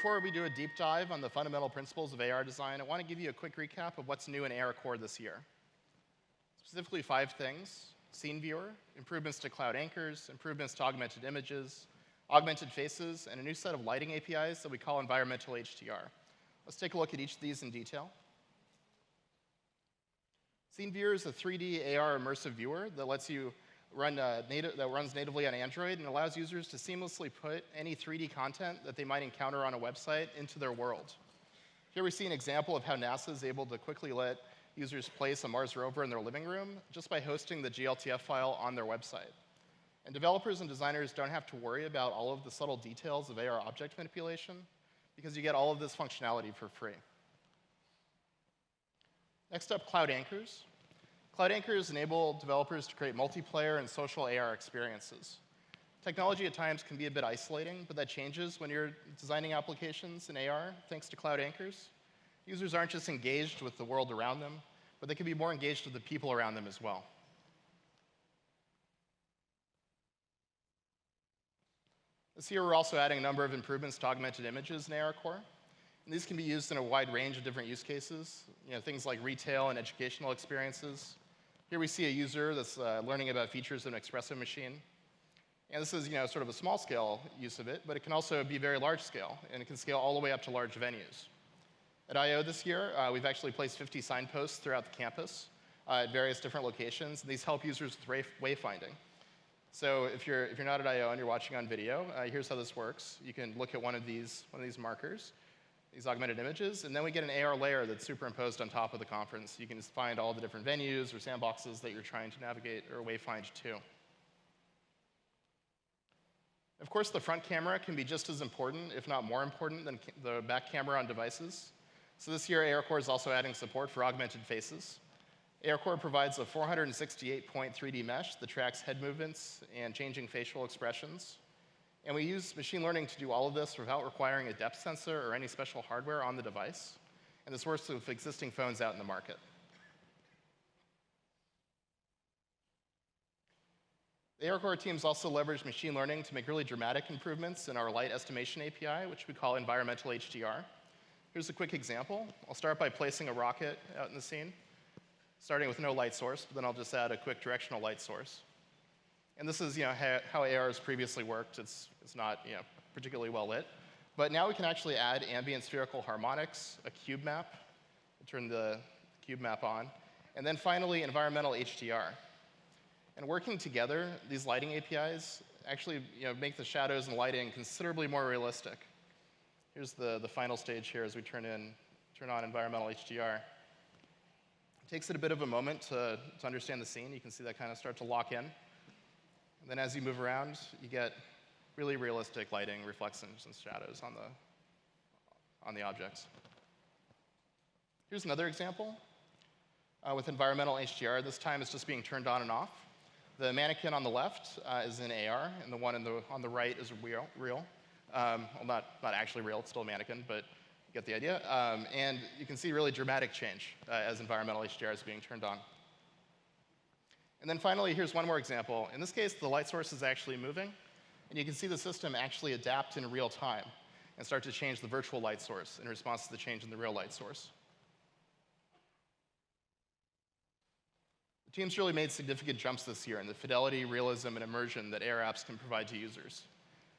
before we do a deep dive on the fundamental principles of AR design, I want to give you a quick recap of what's new in ARCore this year. Specifically 5 things: scene viewer, improvements to cloud anchors, improvements to augmented images, augmented faces, and a new set of lighting APIs that we call environmental HDR. Let's take a look at each of these in detail. Scene viewer is a 3D AR immersive viewer that lets you run that runs natively on Android and allows users to seamlessly put any 3D content that they might encounter on a website into their world. Here we see an example of how NASA is able to quickly let users place a Mars rover in their living room just by hosting the GLTF file on their website. And developers and designers don't have to worry about all of the subtle details of AR object manipulation because you get all of this functionality for free. Next up, cloud anchors. Cloud anchors enable developers to create multiplayer and social AR experiences. Technology at times can be a bit isolating, but that changes when you're designing applications in AR thanks to cloud anchors. Users aren't just engaged with the world around them, but they can be more engaged with the people around them as well. This year, we're also adding a number of improvements to augmented images in ARCore. And these can be used in a wide range of different use cases, things like retail and educational experiences. Here we see a user that's learning about features of an espresso machine. And this is sort of a small-scale use of it, but it can also be very large-scale, and it can scale all the way up to large venues. At I/O this year, we've actually placed 50 signposts throughout the campus at various different locations, and these help users with wayfinding. So if you're not at I/O and you're watching on video, here's how this works. You can look at one of these markers, these augmented images, and then we get an AR layer that's superimposed on top of the conference. You can just find all the different venues or sandboxes that you're trying to navigate or wayfind to. Of course, the front camera can be just as important, if not more important, than the back camera on devices. So this year, ARCore is also adding support for augmented faces. ARCore provides a 468-point 3D mesh that tracks head movements and changing facial expressions. And we use machine learning to do all of this without requiring a depth sensor or any special hardware on the device. And this works with existing phones out in the market. The ARCore teams also leverage machine learning to make really dramatic improvements in our light estimation API, which we call environmental HDR. Here's a quick example. I'll start by placing a rocket out in the scene, starting with no light source, but then I'll just add a quick directional light source. And this is how AR has previously worked. It's not particularly well lit. But now we can actually add ambient spherical harmonics, a cube map. We'll turn the cube map on. And then finally, environmental HDR. And working together, these lighting APIs actually make the shadows and lighting considerably more realistic. Here's the final stage here as we turn on environmental HDR. It takes it a bit of a moment to understand the scene. You can see that kind of start to lock in. And then as you move around, you get really realistic lighting, reflections, and shadows on the objects. Here's another example with environmental HDR. This time it's just being turned on and off. The mannequin on the left is in AR, and the one on the right is real. Well, not actually real, it's still a mannequin, but you get the idea. And you can see really dramatic change as environmental HDR is being turned on. And then finally, here's one more example. In this case, the light source is actually moving, and you can see the system actually adapt in real time and start to change the virtual light source in response to the change in the real light source. The team's really made significant jumps this year in the fidelity, realism, and immersion that AR apps can provide to users.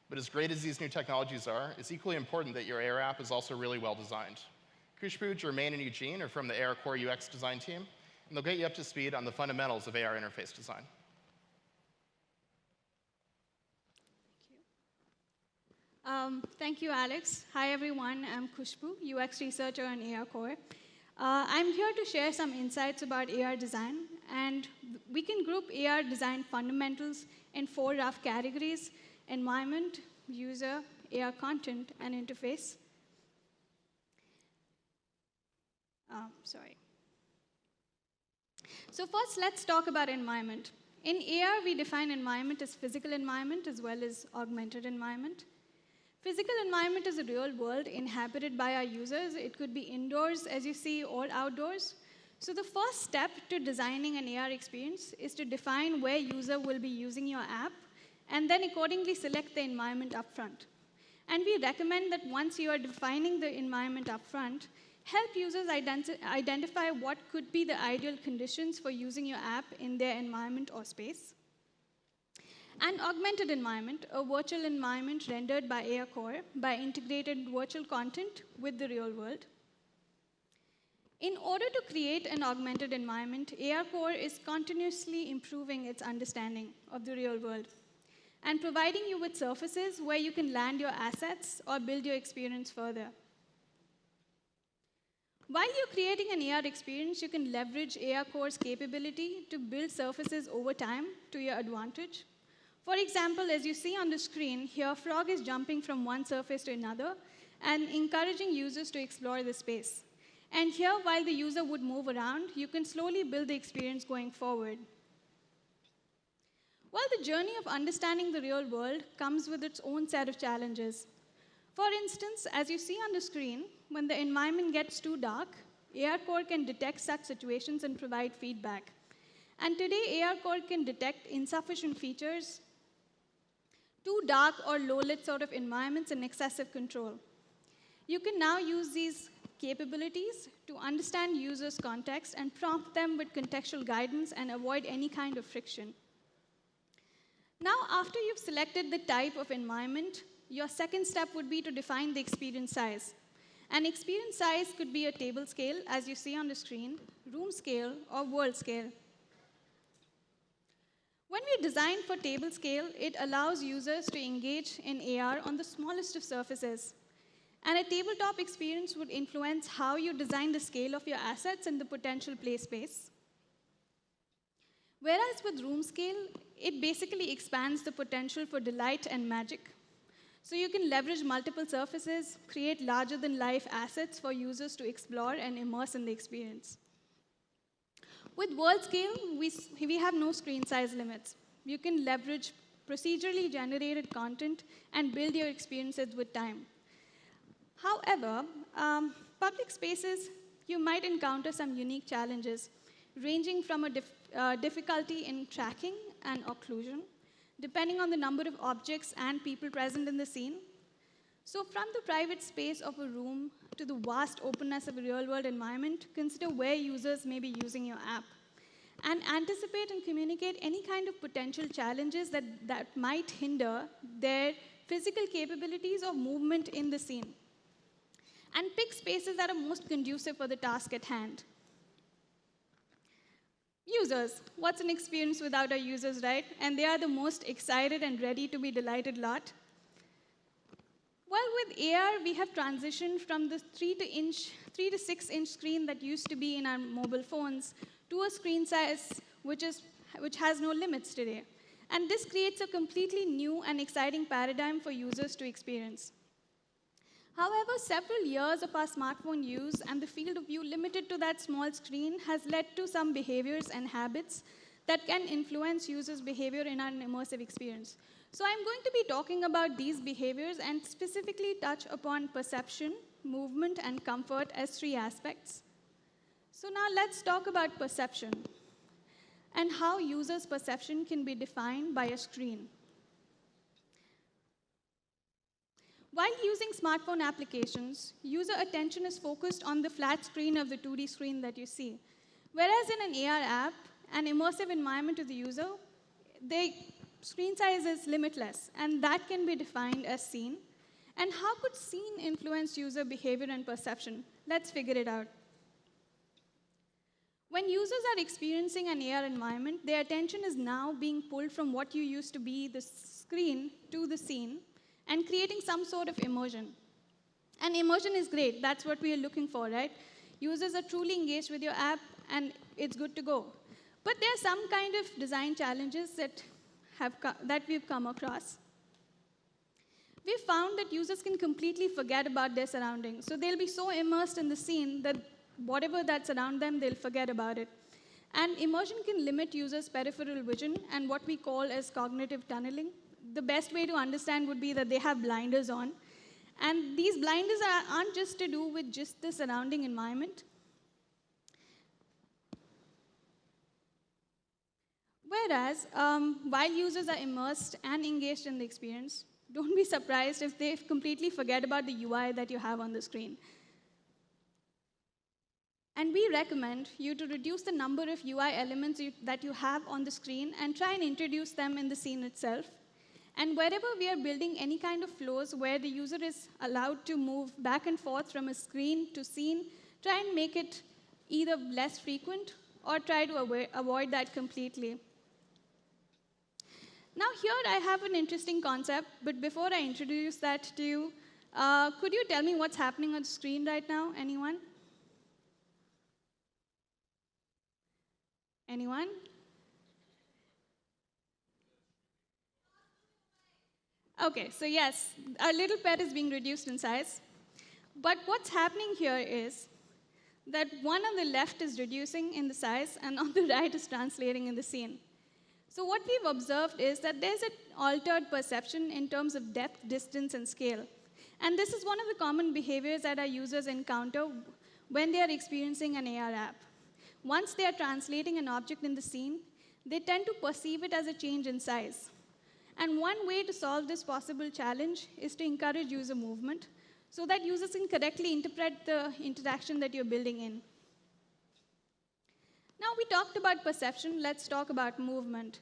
But as great as these new technologies are, it's equally important that your AR app is also really well designed. Khushboo, Germain, and Eugene are from the ARCore UX design team, and they'll get you up to speed on the fundamentals of AR interface design. Thank you, Alex. Hi, everyone. I'm Khushboo, UX researcher on ARCore. I'm here to share some insights about AR design. And we can group AR design fundamentals in 4 rough categories: environment, user, AR content, and interface. So first, let's talk about environment. In AR, we define environment as physical environment as well as augmented environment. Physical environment is a real world inhabited by our users. It could be indoors, as you see, or outdoors. So the first step to designing an AR experience is to define where user will be using your app, and then accordingly select the environment upfront. And we recommend that once you are defining the environment up front, help users identify what could be the ideal conditions for using your app in their environment or space. An augmented environment, a virtual environment rendered by ARCore by integrated virtual content with the real world. In order to create an augmented environment, ARCore is continuously improving its understanding of the real world and providing you with surfaces where you can land your assets or build your experience further. While you're creating an AR experience, you can leverage ARCore's capability to build surfaces over time to your advantage. For example, as you see on the screen, here Frog is jumping from one surface to another and encouraging users to explore the space. And here, while the user would move around, you can slowly build the experience going forward. Well, the journey of understanding the real world comes with its own set of challenges. For instance, as you see on the screen, when the environment gets too dark, ARCore can detect such situations and provide feedback. And today, ARCore can detect insufficient features, too dark or low-lit sort of environments, and excessive control. You can now use these capabilities to understand users' context and prompt them with contextual guidance and avoid any kind of friction. Now, after you've selected the type of environment, your second step would be to define the experience size. An experience size could be a table scale, as you see on the screen, room scale, or world scale. When we design for table scale, it allows users to engage in AR on the smallest of surfaces. And a tabletop experience would influence how you design the scale of your assets and the potential play space. Whereas with room scale, it basically expands the potential for delight and magic. So you can leverage multiple surfaces, create larger-than-life assets for users to explore and immerse in the experience. With world scale, we have no screen size limits. You can leverage procedurally generated content and build your experiences with time. However, public spaces, you might encounter some unique challenges, ranging from a difficulty in tracking and occlusion, depending on the number of objects and people present in the scene. So from the private space of a room to the vast openness of a real-world environment, consider where users may be using your app, and anticipate and communicate any kind of potential challenges that might hinder their physical capabilities or movement in the scene. And pick spaces that are most conducive for the task at hand. Users. What's an experience without our users, right? And they are the most excited and ready to be delighted lot. Well, with AR, we have transitioned from the 3 to 6 inch screen that used to be in our mobile phones to a screen size which has no limits today. And this creates a completely new and exciting paradigm for users to experience. However, several years of our smartphone use and the field of view limited to that small screen has led to some behaviors and habits that can influence users' behavior in an immersive experience. So I'm going to be talking about these behaviors and specifically touch upon perception, movement, and comfort as 3 aspects. So now let's talk about perception and how users' perception can be defined by a screen. While using smartphone applications, user attention is focused on the flat screen of the 2D screen that you see. Whereas in an AR app, an immersive environment to the user, the screen size is limitless, and that can be defined as scene. And how could scene influence user behavior and perception? Let's figure it out. When users are experiencing an AR environment, their attention is now being pulled from what you used to be the screen to the scene, and creating some sort of immersion. And immersion is great. That's what we are looking for, right? Users are truly engaged with your app, and it's good to go. But there are some kind of design challenges that we've come across. We've found that users can completely forget about their surroundings. So they'll be so immersed in the scene that whatever that's around them, they'll forget about it. And immersion can limit users' peripheral vision and what we call as cognitive tunneling. The best way to understand would be that they have blinders on. And these blinders aren't just to do with just the surrounding environment. Whereas, while users are immersed and engaged in the experience, Don't be surprised if they completely forget about the UI that you have on the screen. And we recommend you to reduce the number of UI elements that you have on the screen and try and introduce them in the scene itself. And wherever we are building any kind of flows where the user is allowed to move back and forth from a screen to scene, try and make it either less frequent or try to avoid that completely. Now here I have an interesting concept, but before I introduce that to you, could you tell me what's happening on the screen right now? Anyone? Anyone? OK, so yes, our little pet is being reduced in size. But what's happening here is that one on the left is reducing in the size, and on the right is translating in the scene. So what we've observed is that there's an altered perception in terms of depth, distance, and scale. And this is one of the common behaviors that our users encounter when they are experiencing an AR app. Once they are translating an object in the scene, they tend to perceive it as a change in size. And one way to solve this possible challenge is to encourage user movement so that users can correctly interpret the interaction that you're building in. Now we talked about perception, let's talk about movement.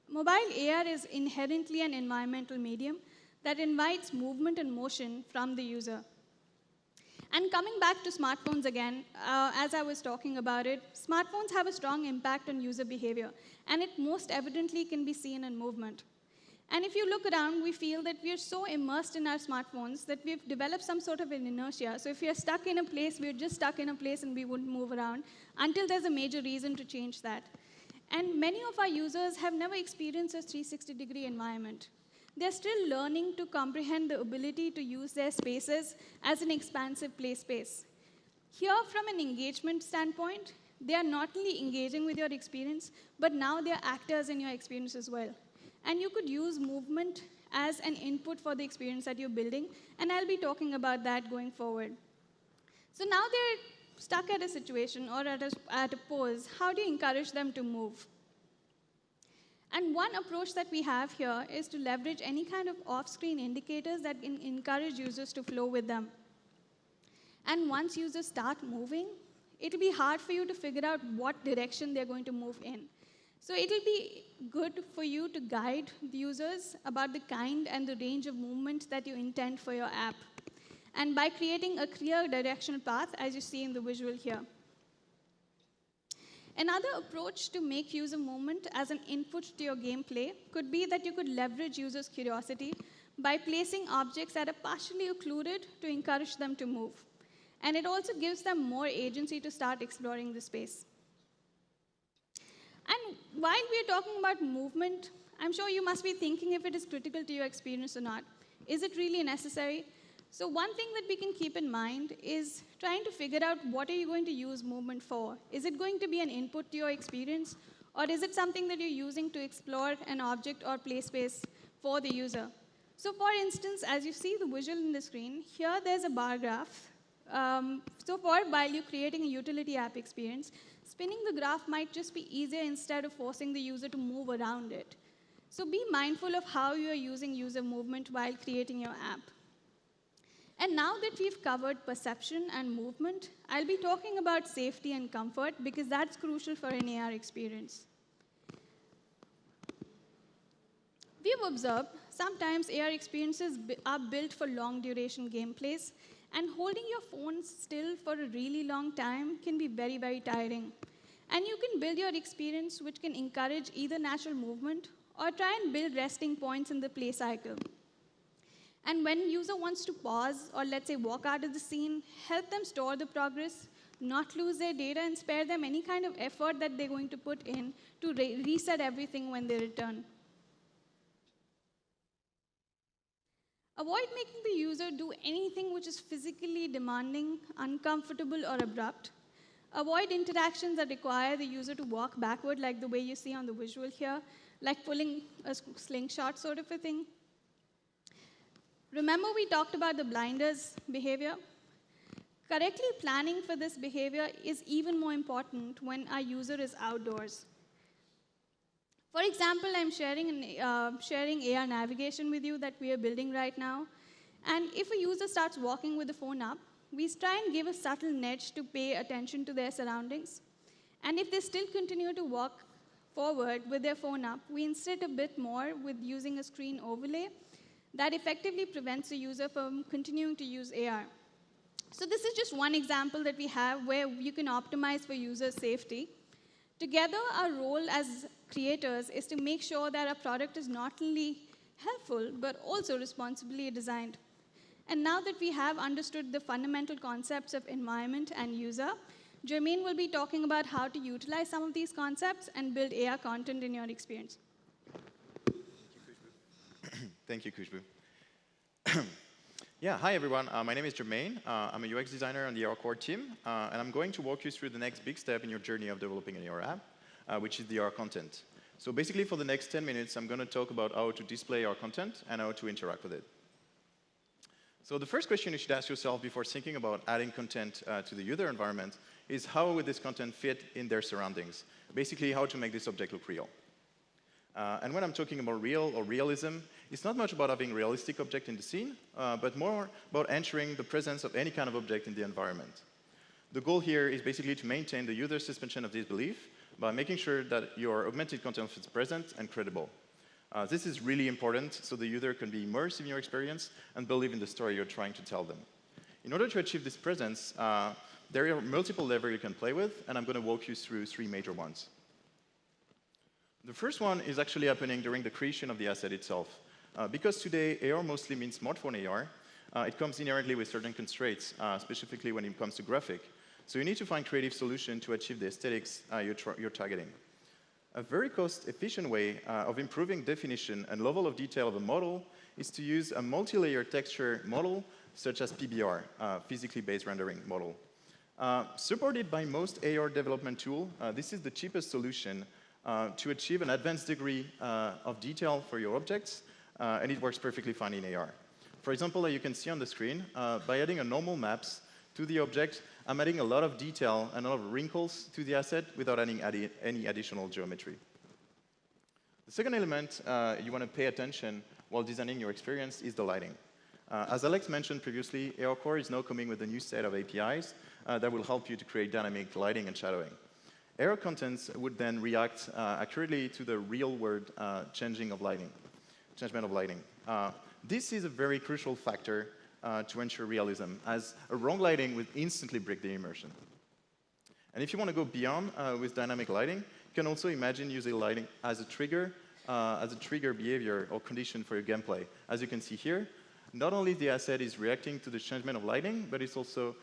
Mobile AR is inherently an environmental medium that invites movement and motion from the user. And coming back to smartphones again, as I was talking about it, smartphones have a strong impact on user behavior, and it most evidently can be seen in movement. And if you look around, we feel that we are so immersed in our smartphones that we've developed some sort of an inertia. So if we are stuck in a place, we're just stuck in a place and we wouldn't move around until there's a major reason to change that. And many of our users have never experienced a 360-degree environment. They're still learning to comprehend the ability to use their spaces as an expansive play space. Here, from an engagement standpoint, they are not only engaging with your experience, but now they're actors in your experience as well. And you could use movement as an input for the experience that you're building, and I'll be talking about that going forward. So now they're stuck at a situation or at a pose. How do you encourage them to move? And one approach that we have here is to leverage any kind of off-screen indicators that can encourage users to flow with them. And once users start moving, it'll be hard for you to figure out what direction they're going to move in. So it'll be good for you to guide the users about the kind and the range of movement that you intend for your app, and by creating a clear directional path, as you see in the visual here. Another approach to make user movement as an input to your gameplay could be that you could leverage users' curiosity by placing objects that are partially occluded to encourage them to move. And it also gives them more agency to start exploring the space. And while we're talking about movement, I'm sure you must be thinking if it is critical to your experience or not. Is it really necessary? So one thing that we can keep in mind is trying to figure out what are you going to use movement for. Is it going to be an input to your experience, or is it something that you're using to explore an object or play space for the user? So for instance, as you see the visual in the screen, here there's a bar graph. While you're creating a utility app experience, spinning the graph might just be easier instead of forcing the user to move around it. So be mindful of how you are using user movement while creating your app. And now that we've covered perception and movement, I'll be talking about safety and comfort, because that's crucial for an AR experience. We've observed sometimes AR experiences are built for long-duration gameplays, and holding your phone still for a really long time can be very, very tiring. And you can build your experience which can encourage either natural movement or try and build resting points in the play cycle. And when user wants to pause or, let's say, walk out of the scene, help them store the progress, not lose their data, and spare them any kind of effort that they're going to put in to reset everything when they return. Avoid making the user do anything which is physically demanding, uncomfortable, or abrupt. Avoid interactions that require the user to walk backward, like the way you see on the visual here, like pulling a slingshot sort of a thing. Remember we talked about the blinders behavior? Correctly planning for this behavior is even more important when our user is outdoors. For example, I'm sharing AR navigation with you that we are building right now. And if a user starts walking with the phone up, we try and give a subtle nudge to pay attention to their surroundings. And if they still continue to walk forward with their phone up, we insist a bit more with using a screen overlay that effectively prevents the user from continuing to use AR. So this is just one example that we have where you can optimize for user safety. Together, our role as creators is to make sure that our product is not only helpful, but also responsibly designed. And now that we have understood the fundamental concepts of environment and user, Germain will be talking about how to utilize some of these concepts and build AR content in your experience. Thank you, Khushboo. Yeah, hi everyone. My name is Germain. I'm a UX designer on the ARCore team, and I'm going to walk you through the next big step in your journey of developing an AR app, which is the AR content. So basically, for the next 10 minutes, I'm going to talk about how to display our content and how to interact with it. So the first question you should ask yourself before thinking about adding content to the user environment is how would this content fit in their surroundings? Basically, how to make this object look real. And when I'm talking about real or realism, it's not much about having a realistic object in the scene, but more about ensuring the presence of any kind of object in the environment. The goal here is basically to maintain the user's suspension of disbelief by making sure that your augmented content is present and credible. This is really important so the user can be immersed in your experience and believe in the story you're trying to tell them. In order to achieve this presence, there are multiple levers you can play with, and I'm going to walk you through 3 major ones. The first one is actually happening during the creation of the asset itself. Because today, AR mostly means smartphone AR, it comes inherently with certain constraints, specifically when it comes to graphic. So you need to find creative solutions to achieve the aesthetics you're targeting. A very cost-efficient way of improving definition and level of detail of a model is to use a multi-layer texture model, such as PBR, physically based rendering model. Supported by most AR development tools, this is the cheapest solution to achieve an advanced degree of detail for your objects, and it works perfectly fine in AR. For example, as you can see on the screen, by adding a normal maps to the object, I'm adding a lot of detail and a lot of wrinkles to the asset without adding any additional geometry. The second element you want to pay attention while designing your experience is the lighting. As Alex mentioned previously, ARCore is now coming with a new set of APIs that will help you to create dynamic lighting and shadowing. AR contents would then react accurately to the real-world changement of lighting. This is a very crucial factor to ensure realism, as a wrong lighting would instantly break the immersion. And if you want to go beyond with dynamic lighting, you can also imagine using lighting as a trigger behavior or condition for your gameplay. As you can see here, not only the asset is reacting to the changement of lighting, but it's also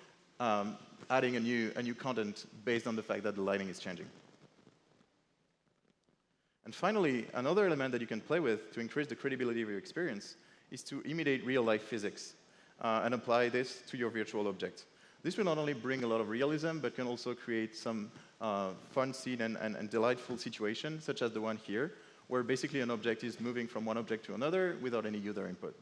adding a new content based on the fact that the lighting is changing. And finally, another element that you can play with to increase the credibility of your experience is to imitate real-life physics and apply this to your virtual object. This will not only bring a lot of realism, but can also create some fun scene and delightful situation, such as the one here, where basically an object is moving from one object to another without any user input.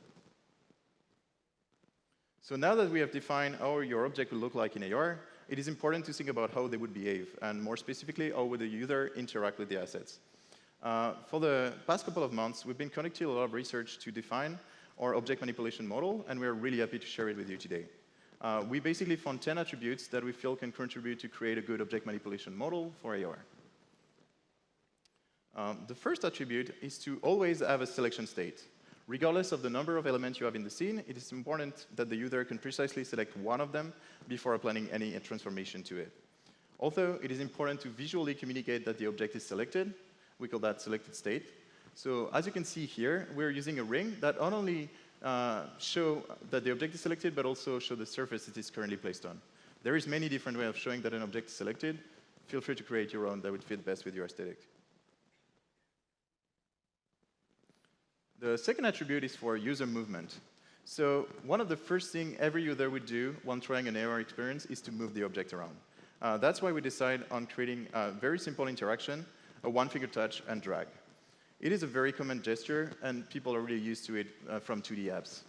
So now that we have defined how your object will look like in AR, it is important to think about how they would behave, and more specifically, how would the user interact with the assets. For the past couple of months, we've been conducting a lot of research to define our object manipulation model, and we're really happy to share it with you today. We basically found 10 attributes that we feel can contribute to create a good object manipulation model for AR. The first attribute is to always have a selection state. Regardless of the number of elements you have in the scene, it is important that the user can precisely select one of them before applying any transformation to it. Also, it is important to visually communicate that the object is selected. We call that selected state. So as you can see here, we're using a ring that not only show that the object is selected, but also show the surface it is currently placed on. There is many different ways of showing that an object is selected. Feel free to create your own that would fit best with your aesthetic. The second attribute is for user movement. So one of the first things every user would do when trying an AR experience is to move the object around. That's why we decided on creating a very simple interaction, a one-finger touch and drag. It is a very common gesture, and people are really used to it from 2D apps.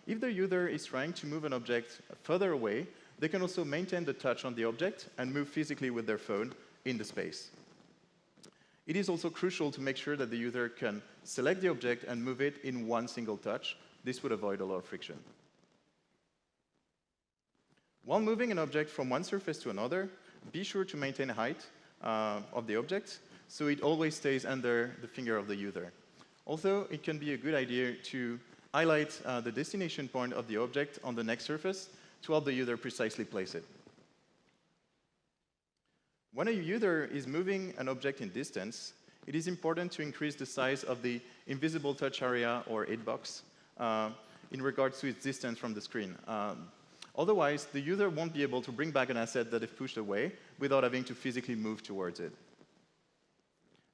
If the user is trying to move an object further away, they can also maintain the touch on the object and move physically with their phone in the space. It is also crucial to make sure that the user can select the object and move it in one single touch. This would avoid a lot of friction. While moving an object from one surface to another, be sure to maintain height of the object so it always stays under the finger of the user. Also, it can be a good idea to highlight the destination point of the object on the next surface to help the user precisely place it. When a user is moving an object in distance, it is important to increase the size of the invisible touch area or hitbox in regards to its distance from the screen. Otherwise, the user won't be able to bring back an asset that they've pushed away without having to physically move towards it.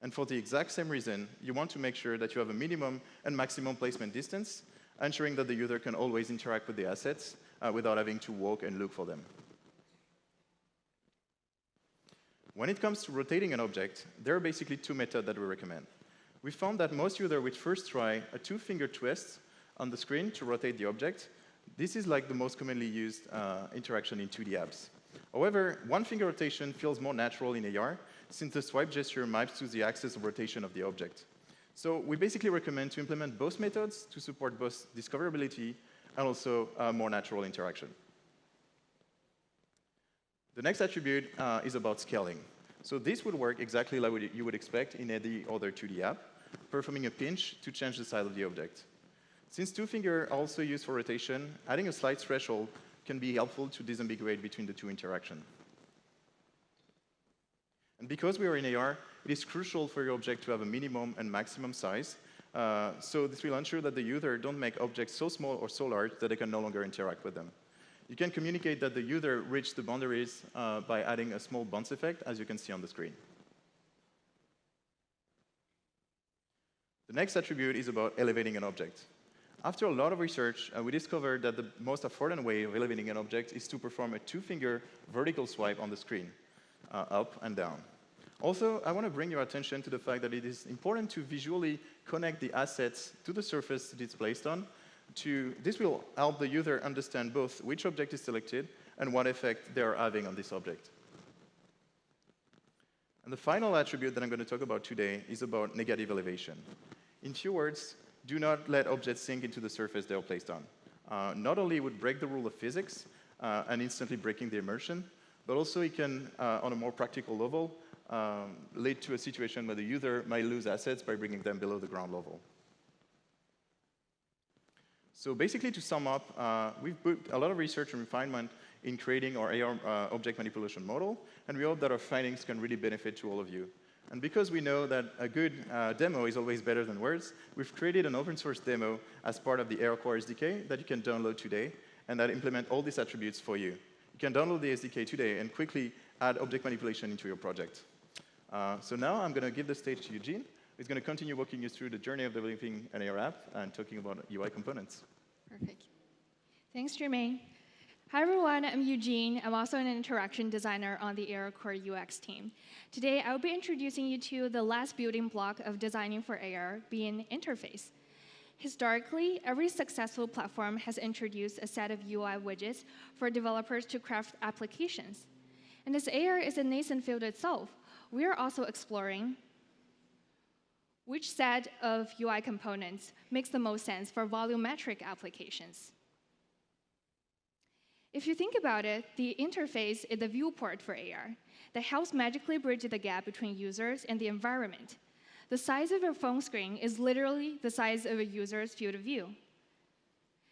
And for the exact same reason, you want to make sure that you have a minimum and maximum placement distance, ensuring that the user can always interact with the assets without having to walk and look for them. When it comes to rotating an object, there are basically two methods that we recommend. We found that most users would first try a two-finger twist on the screen to rotate the object. This is like the most commonly used interaction in 2D apps. However, one-finger rotation feels more natural in AR, since the swipe gesture maps to the axis of rotation of the object. So we basically recommend to implement both methods to support both discoverability and also more natural interaction. The next attribute is about scaling. So this would work exactly like what you would expect in any other 2D app, performing a pinch to change the size of the object. Since two fingers are also used for rotation, adding a slight threshold can be helpful to disambiguate between the two interactions. And because we are in AR, it is crucial for your object to have a minimum and maximum size. So this will ensure that the user don't make objects so small or so large that they can no longer interact with them. You can communicate that the user reached the boundaries by adding a small bounce effect, as you can see on the screen. The next attribute is about elevating an object. After a lot of research, we discovered that the most affordable way of elevating an object is to perform a two-finger vertical swipe on the screen, up and down. Also, I want to bring your attention to the fact that it is important to visually connect the assets to the surface that it's placed on. This will help the user understand both which object is selected and what effect they are having on this object. And the final attribute that I'm going to talk about today is about negative elevation. In few words, do not let objects sink into the surface they are placed on. Not only would it break the rule of physics and instantly breaking the immersion, but also it can, on a more practical level, lead to a situation where the user might lose assets by bringing them below the ground level. So basically, to sum up, we've put a lot of research and refinement in creating our AR object manipulation model, and we hope that our findings can really benefit to all of you. And because we know that a good demo is always better than words, we've created an open source demo as part of the ARCore SDK that you can download today, and that implement all these attributes for you. You can download the SDK today and quickly add object manipulation into your project. So now I'm going to give the stage to Eugene, who's going to continue walking you through the journey of developing an AR app and talking about UI components. Perfect. Thanks, Germain. Hi, everyone. I'm Eugene. I'm also an interaction designer on the ARCore UX team. Today, I'll be introducing you to the last building block of designing for AR, being interface. Historically, every successful platform has introduced a set of UI widgets for developers to craft applications. And as AR is a nascent field itself, we are also exploring which set of UI components makes the most sense for volumetric applications. If you think about it, the interface is the viewport for AR that helps magically bridge the gap between users and the environment. The size of your phone screen is literally the size of a user's field of view.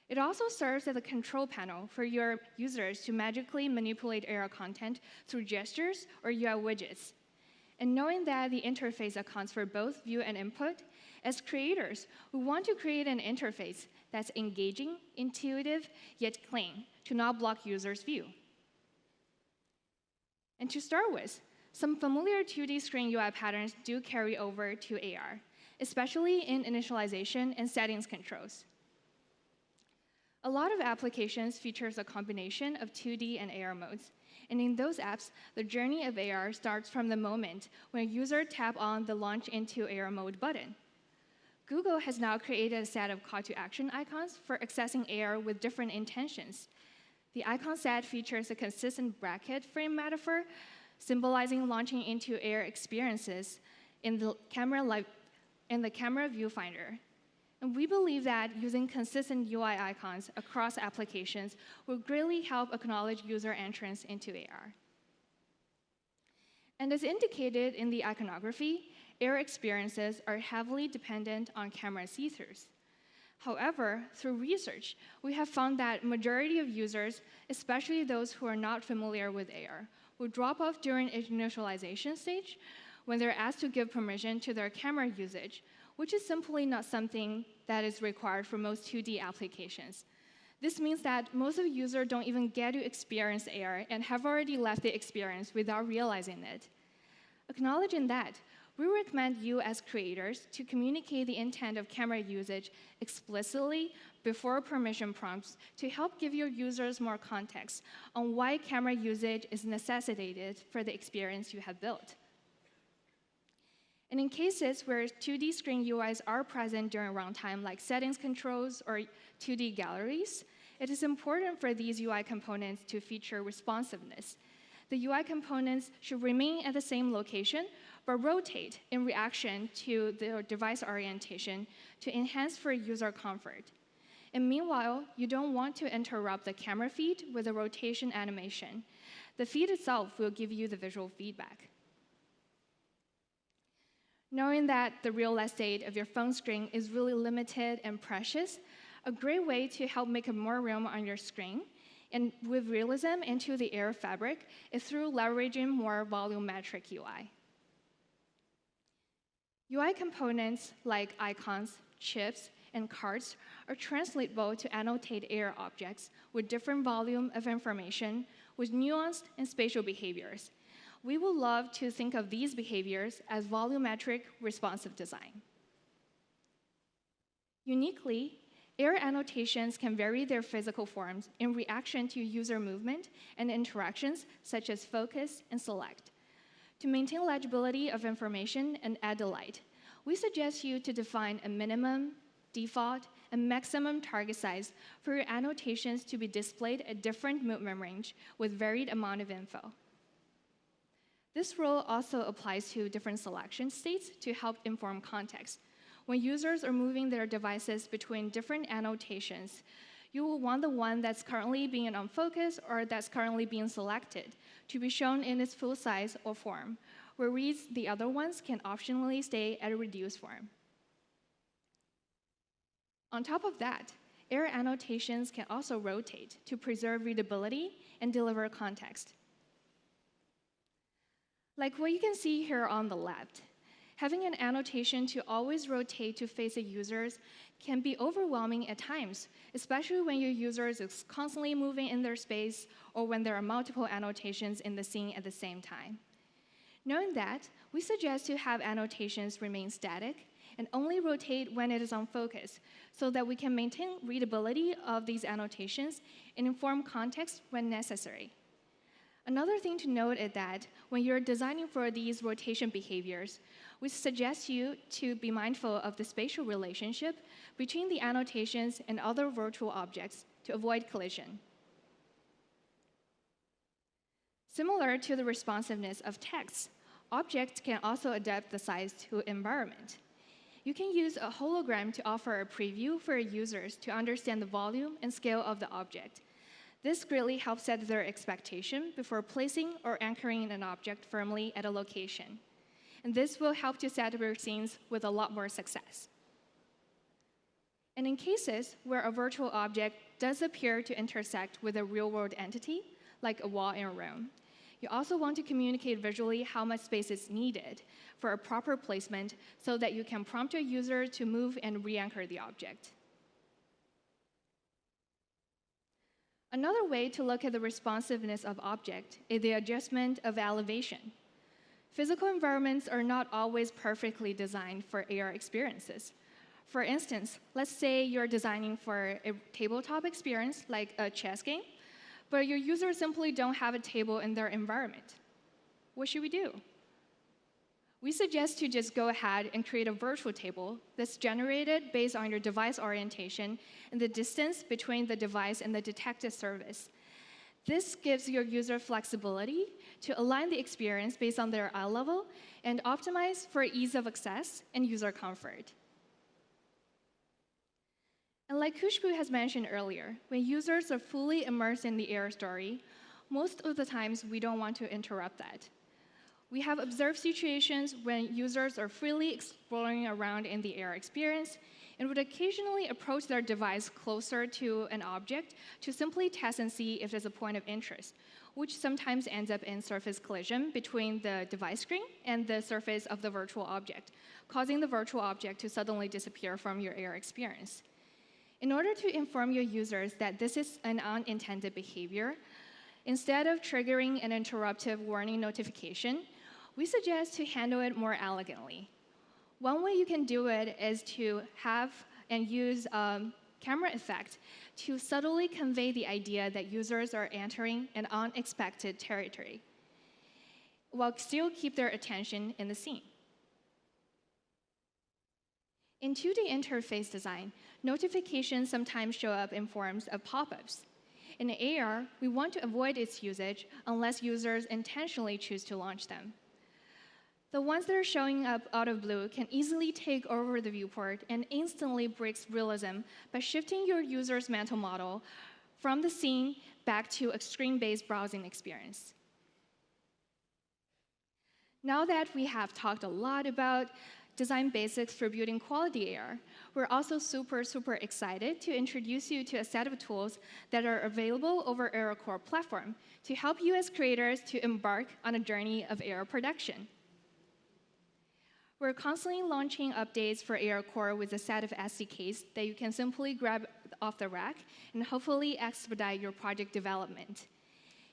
It also serves as a control panel for your users to magically manipulate AR content through gestures or UI widgets. And knowing that the interface accounts for both view and input, as creators, we want to create an interface that's engaging, intuitive, yet clean to not block users' view. And to start with, some familiar 2D screen UI patterns do carry over to AR, especially in initialization and settings controls. A lot of applications features a combination of 2D and AR modes. And in those apps, the journey of AR starts from the moment when a user taps on the Launch into AR Mode button. Google has now created a set of call-to-action icons for accessing AR with different intentions. The icon set features a consistent bracket frame metaphor, symbolizing launching into AR experiences, in the camera viewfinder. And we believe that using consistent UI icons across applications will greatly help acknowledge user entrance into AR. And as indicated in the iconography, AR experiences are heavily dependent on camera see-throughs. However, through research, we have found that majority of users, especially those who are not familiar with AR, will drop off during initialization stage when they're asked to give permission to their camera usage, which is simply not something that is required for most 2D applications. This means that most of the users don't even get to experience AR and have already left the experience without realizing it. Acknowledging that, we recommend you as creators to communicate the intent of camera usage explicitly before permission prompts to help give your users more context on why camera usage is necessitated for the experience you have built. And in cases where 2D screen UIs are present during runtime, like settings controls or 2D galleries, it is important for these UI components to feature responsiveness. The UI components should remain at the same location, but rotate in reaction to the device orientation to enhance for user comfort. And meanwhile, you don't want to interrupt the camera feed with a rotation animation. The feed itself will give you the visual feedback. Knowing that the real estate of your phone screen is really limited and precious, a great way to help make more room on your screen and with realism into the AR fabric is through leveraging more volumetric UI. UI components like icons, chips, and cards are translatable to annotate AR objects with different volume of information with nuanced and spatial behaviors. We would love to think of these behaviors as volumetric responsive design. Uniquely, AR annotations can vary their physical forms in reaction to user movement and interactions such as focus and select. To maintain legibility of information and add delight, we suggest you to define a minimum, default, and maximum target size for your annotations to be displayed at different movement range with varied amount of info. This rule also applies to different selection states to help inform context. When users are moving their devices between different annotations, you will want the one that's currently being on focus or that's currently being selected to be shown in its full size or form, whereas the other ones can optionally stay at a reduced form. On top of that, AR annotations can also rotate to preserve readability and deliver context. Like what you can see here on the left, having an annotation to always rotate to face the users can be overwhelming at times, especially when your users is constantly moving in their space or when there are multiple annotations in the scene at the same time. Knowing that, we suggest to have annotations remain static and only rotate when it is on focus so that we can maintain readability of these annotations and inform context when necessary. Another thing to note is that when you're designing for these rotation behaviors, we suggest you to be mindful of the spatial relationship between the annotations and other virtual objects to avoid collision. Similar to the responsiveness of text, objects can also adapt the size to environment. You can use a hologram to offer a preview for users to understand the volume and scale of the object. This greatly helps set their expectation before placing or anchoring an object firmly at a location. And this will help to set your scenes with a lot more success. And in cases where a virtual object does appear to intersect with a real-world entity, like a wall in a room, you also want to communicate visually how much space is needed for a proper placement so that you can prompt your user to move and re-anchor the object. Another way to look at the responsiveness of object is the adjustment of elevation. Physical environments are not always perfectly designed for AR experiences. For instance, let's say you're designing for a tabletop experience like a chess game, but your users simply don't have a table in their environment. What should we do? We suggest to just go ahead and create a virtual table that's generated based on your device orientation and the distance between the device and the detected surface. This gives your user flexibility to align the experience based on their eye level and optimize for ease of access and user comfort. And like Khushboo has mentioned earlier, when users are fully immersed in the AR story, most of the times we don't want to interrupt that. We have observed situations when users are freely exploring around in the AR experience and would occasionally approach their device closer to an object to simply test and see if there's a point of interest, which sometimes ends up in surface collision between the device screen and the surface of the virtual object, causing the virtual object to suddenly disappear from your AR experience. In order to inform your users that this is an unintended behavior, instead of triggering an interruptive warning notification, we suggest to handle it more elegantly. One way you can do it is to have and use a camera effect to subtly convey the idea that users are entering an unexpected territory, while still keep their attention in the scene. In 2D interface design, notifications sometimes show up in forms of pop-ups. In AR, we want to avoid its usage unless users intentionally choose to launch them. The ones that are showing up out of blue can easily take over the viewport and instantly breaks realism by shifting your user's mental model from the scene back to a screen-based browsing experience. Now that we have talked a lot about design basics for building quality AR, we're also super excited to introduce you to a set of tools that are available over ARCore platform to help you as creators to embark on a journey of AR production. We're constantly launching updates for ARCore with a set of SDKs that you can simply grab off the rack and hopefully expedite your project development.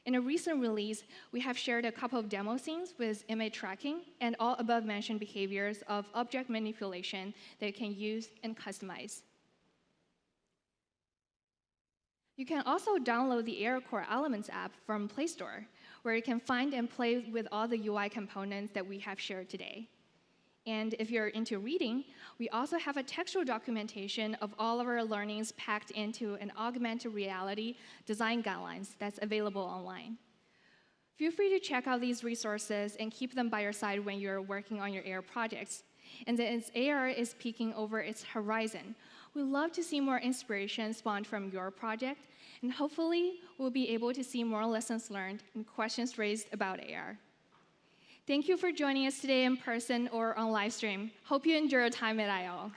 In a recent release, we have shared a couple of demo scenes with image tracking and all above-mentioned behaviors of object manipulation that you can use and customize. You can also download the ARCore Elements app from Play Store, where you can find and play with all the UI components that we have shared today. And if you're into reading, we also have a textual documentation of all of our learnings packed into an augmented reality design guidelines that's available online. Feel free to check out these resources and keep them by your side when you're working on your AR projects. And as AR is peeking over its horizon, we'd love to see more inspiration spawned from your project, and hopefully we'll be able to see more lessons learned and questions raised about AR. Thank you for joining us today in person or on live stream. Hope you enjoy your time at I/O.